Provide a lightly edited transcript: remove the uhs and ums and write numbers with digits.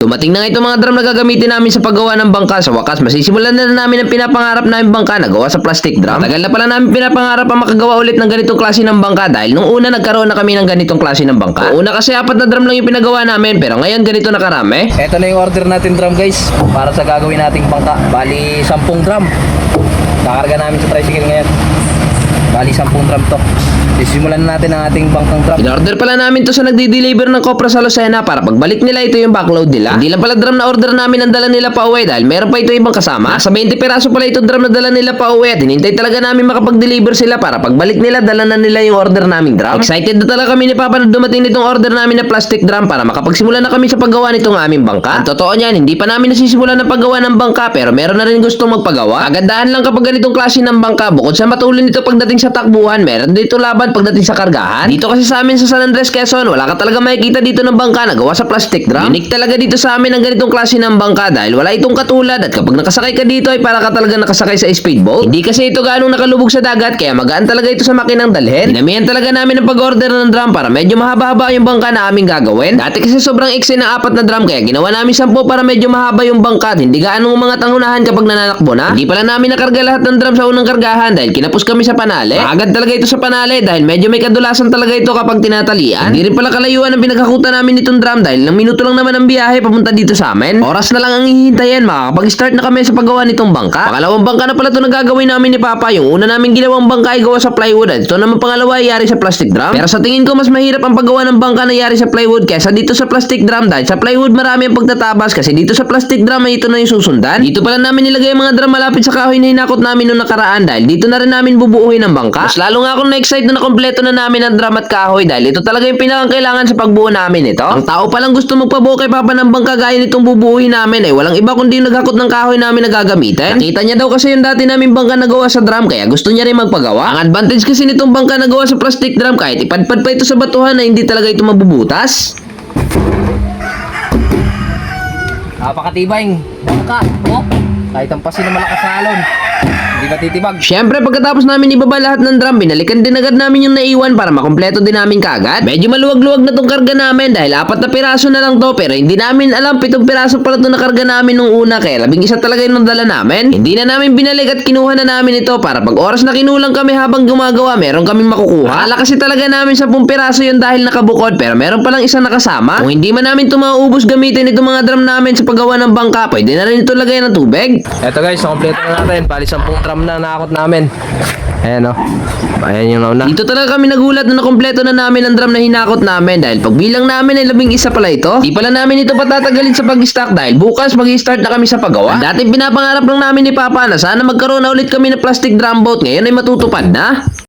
Dumating na nga itong mga drum na gagamitin namin sa paggawa ng bangka. Sa wakas, masisimulan na namin ang pinapangarap namin bangka na gawa sa plastic drum. Tagal na pala namin pinapangarap ang makagawa ulit ng ganitong klase ng bangka dahil nung una nagkaroon na kami ng ganitong klase ng bangka. Noong una kasi 4 na drum lang yung pinagawa namin pero ngayon ganito na karami. Ito na yung order natin drum guys para sa gagawin nating bangka. Bali 10 drum. Kakarga namin sa tricycle ngayon. Bali 10 drum to. Sisimulan na natin ang ating bangkang drum. In-order pala namin to sa nagdi-deliver ng Copra sa Lucena para pagbalik nila ito yung backload nila. Hindi lang pala drum na order namin ang dala nila pa uwi dahil meron pa ito ibang kasama. Nasa 20 peraso pala ito drum na dala nila pa uwi at hinintay talaga namin makapag-deliver sila para pagbalik nila dala na nila yung order naming drum. Excited na talaga kami ni Papa na dumating nitong order namin na plastic drum para makapagsimula na kami sa paggawa nitong aming bangka. Ang totoo niyan, hindi pa namin nasisimulan ng paggawa ng bangka pero meron na rin gustong magpagawa. Kagandahan lang kapag ganitong klase ng bangka, bukod sa matulin nito pagdating sa takbuhan, meron dito laban pagdating sa kargahan. Dito kasi sa amin sa San Andres, Quezon, wala ka talaga makikita dito ng bangka na gawa sa plastic drum. Unique talaga dito sa amin ang ganitong klase ng bangka dahil wala itong katulad at kapag nakasakay ka dito ay para ka talaga nakasakay sa speedboat. Hindi kasi ito ganong nakalubog sa dagat kaya magaan talaga ito sa makinang dalhin. Dinamihan talaga namin ang pag-order ng drum para medyo mahaba-haba yung bangka na aming gagawin. Dati kasi sobrang iksi ng 4 na drum kaya ginawa namin 10 para medyo mahaba yung bangka at hindi gaanong mga tangunahan kapag nananakbo na. Hindi pala namin nakarga lahat ng drum sa unang kargahan dahil kinapos kami sa panale. Agad talaga ito sa panale dahil medyo may kadulasan talaga ito kapag tinatalian. Hindi rin pala kalayuan ang pinagkakutan namin nitong drum dahil ng minuto lang naman ang biyahe papunta dito sa amin. Oras na lang ang hihintayin, makakapag-start na kami sa paggawa nitong bangka. Pangalawang bangka na pala ito na gagawin namin ni Papa. Yung una namin ginawang bangka ay gawa sa plywood at ito naman pangalawa ay yari sa plastic drum. Pero sa tingin ko mas mahirap ang paggawa ng bangka na yari sa plywood kaysa dito sa plastic drum dahil sa plywood marami ang pagtatabas kasi dito sa plastic drum ay ito na yung susundan. Dito pala namin nilagay ang mga drum malapit sa kahoy na hinakot namin noong nakaraan dahil dito na rin namin bubuuhin ang bangka. Mas lalo nga akong na-excite na nakompleto na namin ang drum at kahoy dahil ito talaga yung pinakakailangan sa pagbuo namin ito. Ang tao palang gusto magpabuo kay Papa ng bangka gaya nitong bubuuhin namin ay walang iba kundi yung naghakot ng kahoy namin na gagamitin. Nakita niya daw kasi yung dati namin bangka na gawa sa drum kaya gusto niya rin magpagawa. Ang advantage kasi nitong bangka na gawa sa plastic drum kahit ipadpad pa ito sa batuhan na hindi talaga ito mabubutas. Napakatibay bangka. Oh, kahit ang pasin na malakas sa alon, hindi matitibag. Siyempre pagkatapos namin ibaba lahat ng drum, binalikan din agad namin yung naiwan para makompleto din namin kaagad. Medyo maluwag-luwag na tong karga namin dahil 4 na piraso na lang to pero hindi namin alam 7 piraso pala to na karga namin nung una kaya 11 talaga yung dala namin. Hindi na namin binalik at kinuha na namin ito para pag oras na kinulang kami habang gumagawa meron kaming makukuha. Akala kasi talaga namin 10 piraso yun dahil nakabukod pero meron palang isang nakasama. Kung hindi man namin ito mauubos gamitin itong mga drum namin sa paggawa ng bangka, pwede na rin ito lagayan ng tubig. Eto guys, kompleto na natin. Bali 10 drum na nakakot namin. Ayan o. Ayan yung nauna. Dito talaga kami nagulat na nakompleto na namin ang drum na hinakot namin dahil pagbilang namin ay 11 pala ito. Di pala namin ito patatagalin sa pag-stock dahil bukas mag-start na kami sa paggawa. Dati pinapangarap lang namin ni Papa na sana magkaroon na ulit kami ng plastic drum boat, ngayon ay matutupad na.